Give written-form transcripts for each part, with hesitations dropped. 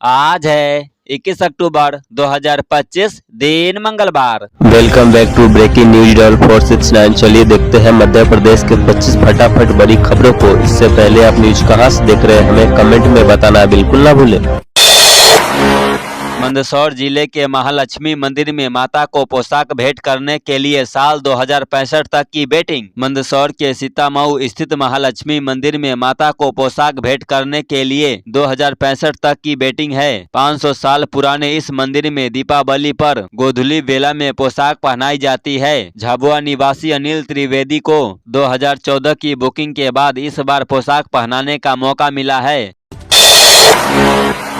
आज है 21 अक्टूबर 2025 दिन मंगलवार। Welcome back to breaking news डॉल 469। चलिए देखते हैं मध्य प्रदेश के 25 फटाफट बड़ी खबरों को। इससे पहले आप न्यूज कहां से देख रहे हैं हमें कमेंट में बताना बिल्कुल ना भूलें। मंदसौर जिले के महालक्ष्मी मंदिर में माता को पोशाक भेंट करने के लिए साल 2065 तक की वेटिंग। मंदसौर के सीतामऊ स्थित महालक्ष्मी मंदिर में माता को पोशाक भेंट करने के लिए 2065 तक की वेटिंग है। 500 साल पुराने इस मंदिर में दीपावली पर गोधूली बेला में पोशाक पहनाई जाती है। झाबुआ निवासी अनिल त्रिवेदी को 2014 की बुकिंग के बाद इस बार पोशाक पहनाने का मौका मिला है।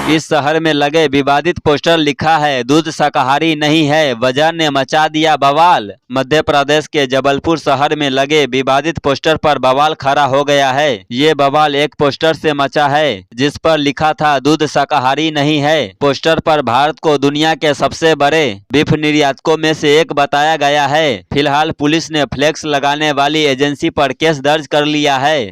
इस शहर में लगे विवादित पोस्टर लिखा है दूध शाकाहारी नहीं है, वजह ने मचा दिया बवाल। मध्य प्रदेश के जबलपुर शहर में लगे विवादित पोस्टर पर बवाल खड़ा हो गया है। ये बवाल एक पोस्टर से मचा है जिस पर लिखा था दूध शाकाहारी नहीं है। पोस्टर पर भारत को दुनिया के सबसे बड़े बीफ निर्यातकों में से एक बताया गया है। फिलहाल पुलिस ने फ्लेक्स लगाने वाली एजेंसी पर केस दर्ज कर लिया है।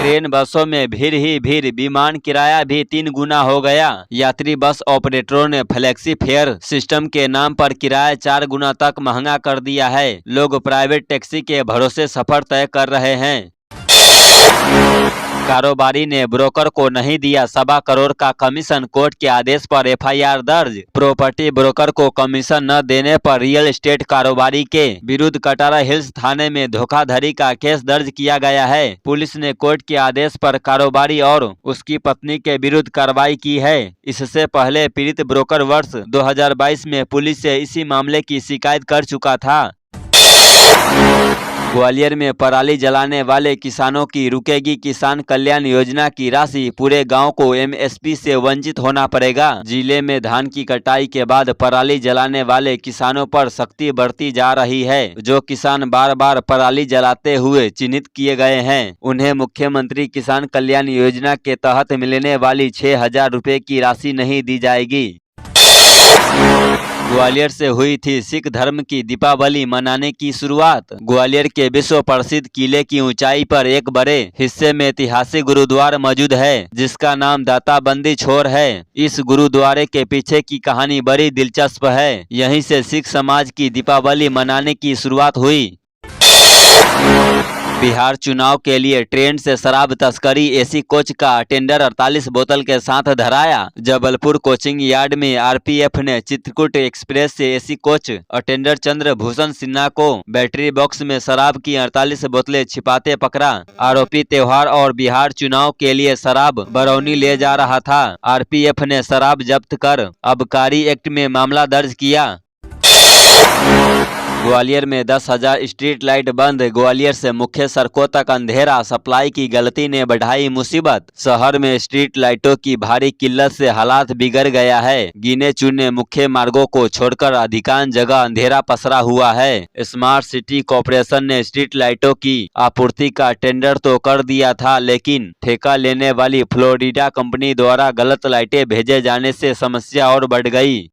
ट्रेन बसों में भीड़ ही भीड़, विमान किराया भी 3 गुना हो गया। यात्री बस ऑपरेटरों ने फ्लेक्सी फेयर सिस्टम के नाम पर किराया 4 गुना तक महंगा कर दिया है। लोग प्राइवेट टैक्सी के भरोसे सफर तय कर रहे हैं। कारोबारी ने ब्रोकर को नहीं दिया 1.25 करोड़ का कमीशन, कोर्ट के आदेश पर एफआईआर दर्ज। प्रॉपर्टी ब्रोकर को कमीशन न देने पर रियल एस्टेट कारोबारी के विरुद्ध कटारा हिल्स थाने में धोखाधड़ी का केस दर्ज किया गया है। पुलिस ने कोर्ट के आदेश पर कारोबारी और उसकी पत्नी के विरुद्ध कार्रवाई की है। इससे पहले पीड़ित ब्रोकर वर्ष 2022 में पुलिस से इसी मामले की शिकायत कर चुका था। ग्वालियर में पराली जलाने वाले किसानों की रुकेगी किसान कल्याण योजना की राशि, पूरे गांव को एमएसपी से वंचित होना पड़ेगा। जिले में धान की कटाई के बाद पराली जलाने वाले किसानों पर सख्ती बढ़ती जा रही है। जो किसान बार बार पराली जलाते हुए चिन्हित किए गए हैं उन्हें मुख्यमंत्री किसान कल्याण योजना के तहत मिलने वाली 6,000 रुपए की राशि नहीं दी जाएगी। ग्वालियर से हुई थी सिख धर्म की दीपावली मनाने की शुरुआत। ग्वालियर के विश्व प्रसिद्ध किले की ऊंचाई पर एक बड़े हिस्से में ऐतिहासिक गुरुद्वारा मौजूद है जिसका नाम दाता बंदी छोर है। इस गुरुद्वारे के पीछे की कहानी बड़ी दिलचस्प है। यहीं से सिख समाज की दीपावली मनाने की शुरुआत हुई। बिहार चुनाव के लिए ट्रेन से शराब तस्करी, एसी कोच का टेंडर 48 बोतल के साथ धराया। जबलपुर कोचिंग यार्ड में आरपीएफ ने चित्रकूट एक्सप्रेस से AC coach attender Chandrabhushan Sinha को बैटरी बॉक्स में शराब की 48 बोतलें छिपाते पकड़ा। आरोपी त्योहार और बिहार चुनाव के लिए शराब बरौनी ले जा रहा था। आरपीएफ ने शराब जब्त कर आबकारी एक्ट में मामला दर्ज किया। ग्वालियर में 10,000 स्ट्रीट लाइट बंद, ग्वालियर से मुख्य सड़कों तक अंधेरा, सप्लाई की गलती ने बढ़ाई मुसीबत। शहर में स्ट्रीट लाइटों की भारी किल्लत से हालात बिगड़ गया है। गिने चुने मुख्य मार्गों को छोड़कर अधिकांश जगह अंधेरा पसरा हुआ है। स्मार्ट सिटी कॉरपोरेशन ने स्ट्रीट लाइटों की आपूर्ति का टेंडर तो कर दिया था, लेकिन ठेका लेने वाली फ्लोरिडा कंपनी द्वारा गलत लाइटें भेजे जाने से समस्या और बढ़ गई।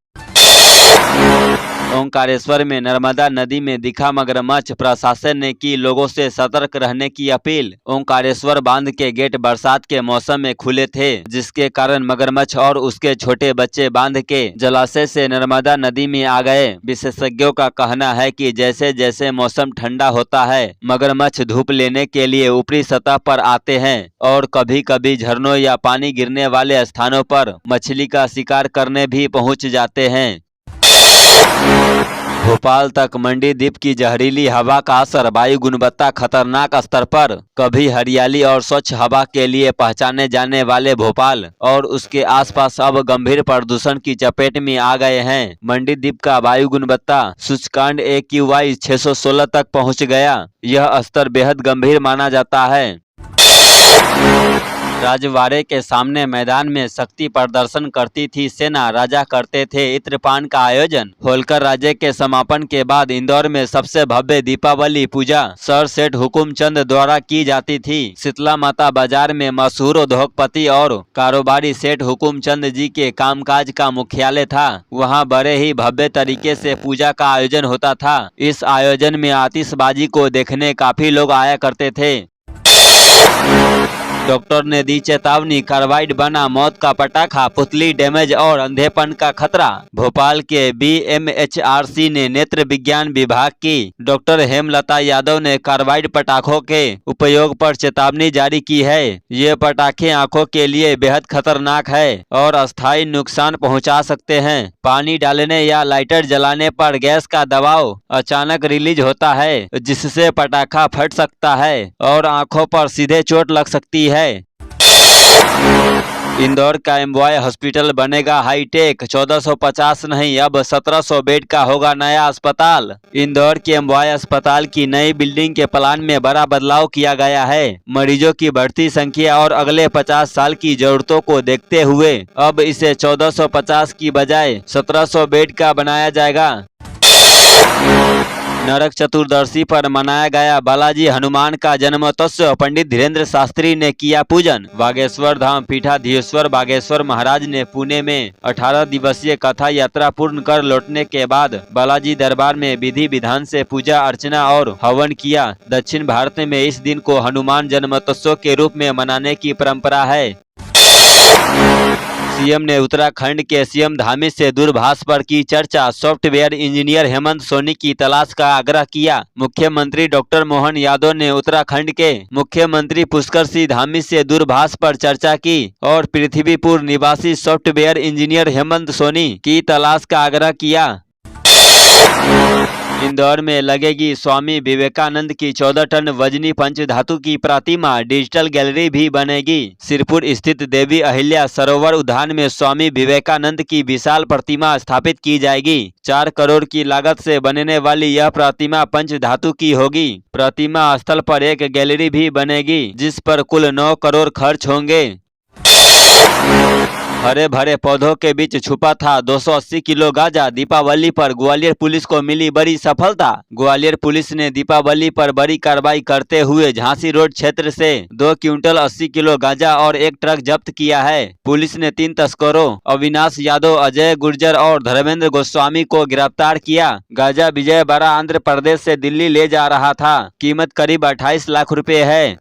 ओंकारेश्वर में नर्मदा नदी में दिखा मगरमच्छ, प्रशासन ने की लोगों से सतर्क रहने की अपील। ओंकारेश्वर बांध के गेट बरसात के मौसम में खुले थे जिसके कारण मगरमच्छ और उसके छोटे बच्चे बांध के जलाशय से नर्मदा नदी में आ गए। विशेषज्ञों का कहना है कि जैसे जैसे मौसम ठंडा होता है मगरमच्छ धूप लेने के लिए ऊपरी सतह पर आते हैं और कभी कभी झरनों या पानी गिरने वाले स्थानों पर मछली का शिकार करने भी पहुंच जाते हैं। भोपाल तक मंडीदीप की जहरीली हवा का असर, वायु गुणवत्ता खतरनाक स्तर पर। कभी हरियाली और स्वच्छ हवा के लिए पहचाने जाने वाले भोपाल और उसके आसपास अब गंभीर प्रदूषण की चपेट में आ गए हैं। मंडीदीप का वायु गुणवत्ता सूचकांक AQI 616 तक पहुंच गया। यह स्तर बेहद गंभीर माना जाता है। राजवाड़े के सामने मैदान में शक्ति प्रदर्शन करती थी सेना, राजा करते थे इत्रपान का आयोजन। होलकर राज्य के समापन के बाद इंदौर में सबसे भव्य दीपावली पूजा सर सेठ हुकुमचंद द्वारा की जाती थी। शीतला माता बाजार में मशहूर उद्योगपति और कारोबारी सेठ हुकुमचंद जी के कामकाज का मुख्यालय था। वहां बड़े ही भव्य तरीके से पूजा का आयोजन होता था। इस आयोजन में आतिशबाजी को देखने काफी लोग आया करते थे। डॉक्टर ने दी चेतावनी, कार्बाइड बना मौत का पटाखा, पुतली डैमेज और अंधेपन का खतरा। भोपाल के BMHRC ने नेत्र विज्ञान विभाग की डॉक्टर हेमलता यादव ने कार्बाइड पटाखों के उपयोग पर चेतावनी जारी की है। ये पटाखे आंखों के लिए बेहद खतरनाक है और अस्थायी नुकसान पहुंचा सकते हैं। पानी डालने या लाइटर जलाने पर गैस का दबाव अचानक रिलीज होता है, जिससे पटाखा फट सकता है और आंखों पर सीधे चोट लग सकती है। इंदौर का एमवाय हॉस्पिटल बनेगा हाईटेक, 1450 नहीं अब 1700 बेड का होगा नया अस्पताल। इंदौर के एमवाय अस्पताल की नई बिल्डिंग के प्लान में बड़ा बदलाव किया गया है। मरीजों की बढ़ती संख्या और अगले 50 साल की जरूरतों को देखते हुए अब इसे 1450 की बजाय 1700 बेड का बनाया जाएगा। नरक चतुर्दशी पर मनाया गया बालाजी हनुमान का जन्मोत्सव, पंडित धीरेन्द्र शास्त्री ने किया पूजन। बागेश्वर धाम पीठाधीश्वर बागेश्वर महाराज ने पुणे में 18 दिवसीय कथा यात्रा पूर्ण कर लौटने के बाद बालाजी दरबार में विधि विधान से पूजा अर्चना और हवन किया। दक्षिण भारत में इस दिन को हनुमान जन्मोत्सव के रूप में मनाने की परंपरा है। सीएम ने उत्तराखंड के सीएम धामी से दूरभाष पर की चर्चा, सॉफ्टवेयर इंजीनियर हेमंत सोनी की तलाश का आग्रह किया। मुख्यमंत्री डॉक्टर मोहन यादव ने उत्तराखंड के मुख्यमंत्री पुष्कर सिंह धामी से दूरभाष पर चर्चा की और पृथ्वीपुर निवासी सॉफ्टवेयर इंजीनियर हेमंत सोनी की तलाश का आग्रह किया। इंदौर में लगेगी स्वामी विवेकानंद की 14 टन वजनी पंचधातु की प्रतिमा, डिजिटल गैलरी भी बनेगी। सिरपुर स्थित देवी अहिल्या सरोवर उद्यान में स्वामी विवेकानंद की विशाल प्रतिमा स्थापित की जाएगी। 4 करोड़ की लागत से बनने वाली यह प्रतिमा पंचधातु की होगी। प्रतिमा स्थल पर एक गैलरी भी बनेगी, जिस पर कुल 9 करोड़ खर्च होंगे। हरे भरे पौधों के बीच छुपा था 280 किलो गांजा, दीपावली पर ग्वालियर पुलिस को मिली बड़ी सफलता। ग्वालियर पुलिस ने दीपावली पर बड़ी कार्रवाई करते हुए झांसी रोड क्षेत्र से 2 क्विंटल 80 किलो गांजा और एक ट्रक जब्त किया है। पुलिस ने 3 तस्करों अविनाश यादव, अजय गुर्जर और धर्मेंद्र गोस्वामी को गिरफ्तार किया। गांजा विजयवाड़ा आंध्र प्रदेश से दिल्ली ले जा रहा था। कीमत करीब 28 लाख रुपए है।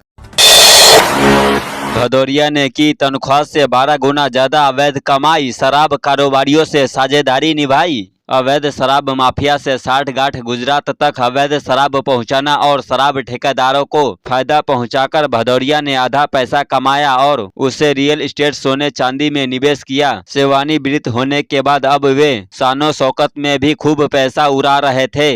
भदौरिया ने की तनख्वाह से 12 गुना ज्यादा अवैध कमाई, शराब कारोबारियों से साझेदारी निभाई। अवैध शराब माफिया से साठगांठ, गुजरात तक अवैध शराब पहुंचाना और शराब ठेकेदारों को फायदा पहुंचाकर भदौरिया ने आधा पैसा कमाया और उसे रियल एस्टेट सोने चांदी में निवेश किया। सेवानिवृत्त होने के बाद अब वे शानो शौकत में भी खूब पैसा उड़ा रहे थे।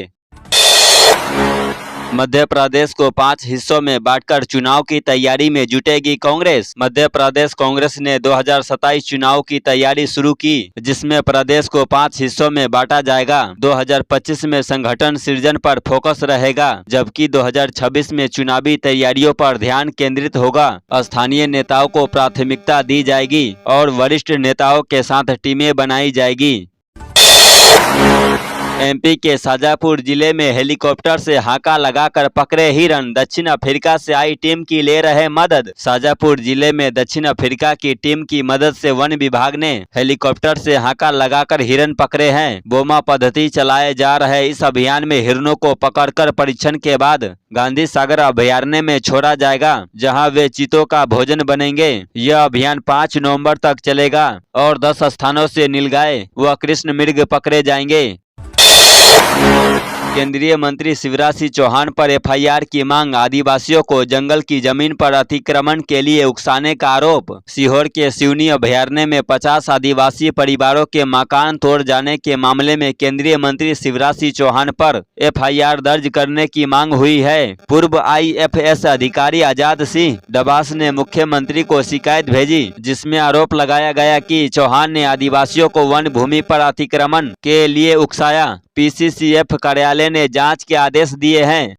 मध्य प्रदेश को 5 हिस्सों में बांटकर चुनाव की तैयारी में जुटेगी कांग्रेस। मध्य प्रदेश कांग्रेस ने 2027 चुनाव की तैयारी शुरू की, जिसमें प्रदेश को 5 हिस्सों में बांटा जाएगा। 2025 में संगठन सृजन पर फोकस रहेगा, जबकि 2026 में चुनावी तैयारियों पर ध्यान केंद्रित होगा। स्थानीय नेताओं को प्राथमिकता दी जाएगी और वरिष्ठ नेताओं के साथ टीमें बनाई जाएगी। एमपी के शाजापुर जिले में हेलीकॉप्टर से हाका लगाकर पकड़े हिरण, दक्षिण अफ्रीका से आई टीम की ले रहे मदद। शाजापुर जिले में दक्षिण अफ्रीका की टीम की मदद से वन विभाग ने हेलीकॉप्टर से हाका लगाकर हिरण पकड़े हैं। बोमा पद्धति चलाए जा रहे इस अभियान में हिरणों को पकड़कर परीक्षण के बाद गांधी सागर अभयारण्य में छोड़ा जाएगा, जहां वे चीतों का भोजन बनेंगे। यह अभियान 5 नवंबर तक चलेगा और 10 स्थानों से नीलगाय व कृष्ण मृग पकड़े जाएंगे। केंद्रीय मंत्री शिवराज सिंह चौहान पर एफआईआर की मांग, आदिवासियों को जंगल की जमीन पर अतिक्रमण के लिए उकसाने का आरोप। सीहोर के सिवनी अभयारण्य में 50 आदिवासी परिवारों के मकान तोड़ जाने के मामले में केंद्रीय मंत्री शिवराज सिंह चौहान पर एफआईआर दर्ज करने की मांग हुई है। पूर्व आईएफएस अधिकारी आजाद सिंह डबास ने मुख्यमंत्री को शिकायत भेजी, जिसमें आरोप लगाया गया कि चौहान ने आदिवासियों को वन भूमि पर अतिक्रमण के लिए उकसाया। पीसीसीएफ कार्यालय ने जांच के आदेश दिए हैं।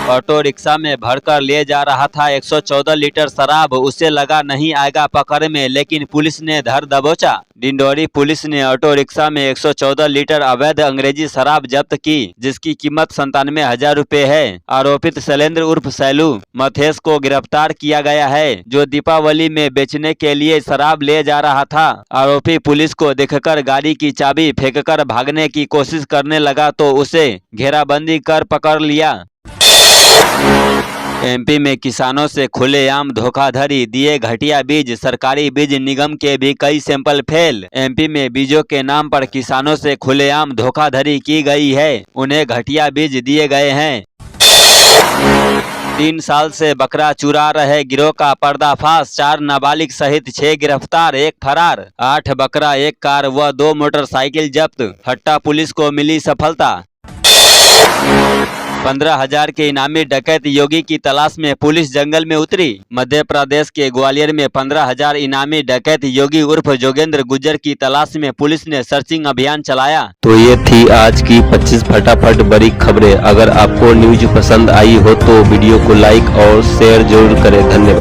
ऑटो रिक्शा में भरकर ले जा रहा था 114 लीटर शराब, उसे लगा नहीं आएगा पकड़ में, लेकिन पुलिस ने धर दबोचा। डिंडोरी पुलिस ने ऑटो रिक्शा में 114 लीटर अवैध अंग्रेजी शराब जब्त की, जिसकी कीमत 97,000 रुपए है। आरोपित शैलेंद्र उर्फ सैलू मथेस को गिरफ्तार किया गया है, जो दीपावली में बेचने के लिए शराब ले जा रहा था। आरोपी पुलिस को देखकर गाड़ी की चाबी फेंककर भागने की कोशिश करने लगा तो उसे घेराबंदी कर पकड़ लिया। एमपी में किसानों से खुलेआम धोखाधड़ी, दिए घटिया बीज, सरकारी बीज निगम के भी कई सैंपल फेल। एमपी में बीजों के नाम पर किसानों से खुलेआम धोखाधड़ी की गई है, उन्हें घटिया बीज दिए गए हैं। 3 साल से बकरा चुरा रहे गिरोह का पर्दाफाश, 4 नाबालिग सहित 6 गिरफ्तार, 1 फरार। 8 बकरा, 1 कार व 2 मोटरसाइकिल जब्त, हट्टा पुलिस को मिली सफलता। 15,000 के इनामी डकैत योगी की तलाश में पुलिस जंगल में उतरी। मध्य प्रदेश के ग्वालियर में 15,000 इनामी डकैत योगी उर्फ जोगेंद्र गुर्जर की तलाश में पुलिस ने सर्चिंग अभियान चलाया। तो ये थी आज की 25 फटाफट बड़ी खबरें। अगर आपको न्यूज पसंद आई हो तो वीडियो को लाइक और शेयर जरूर करें। धन्यवाद।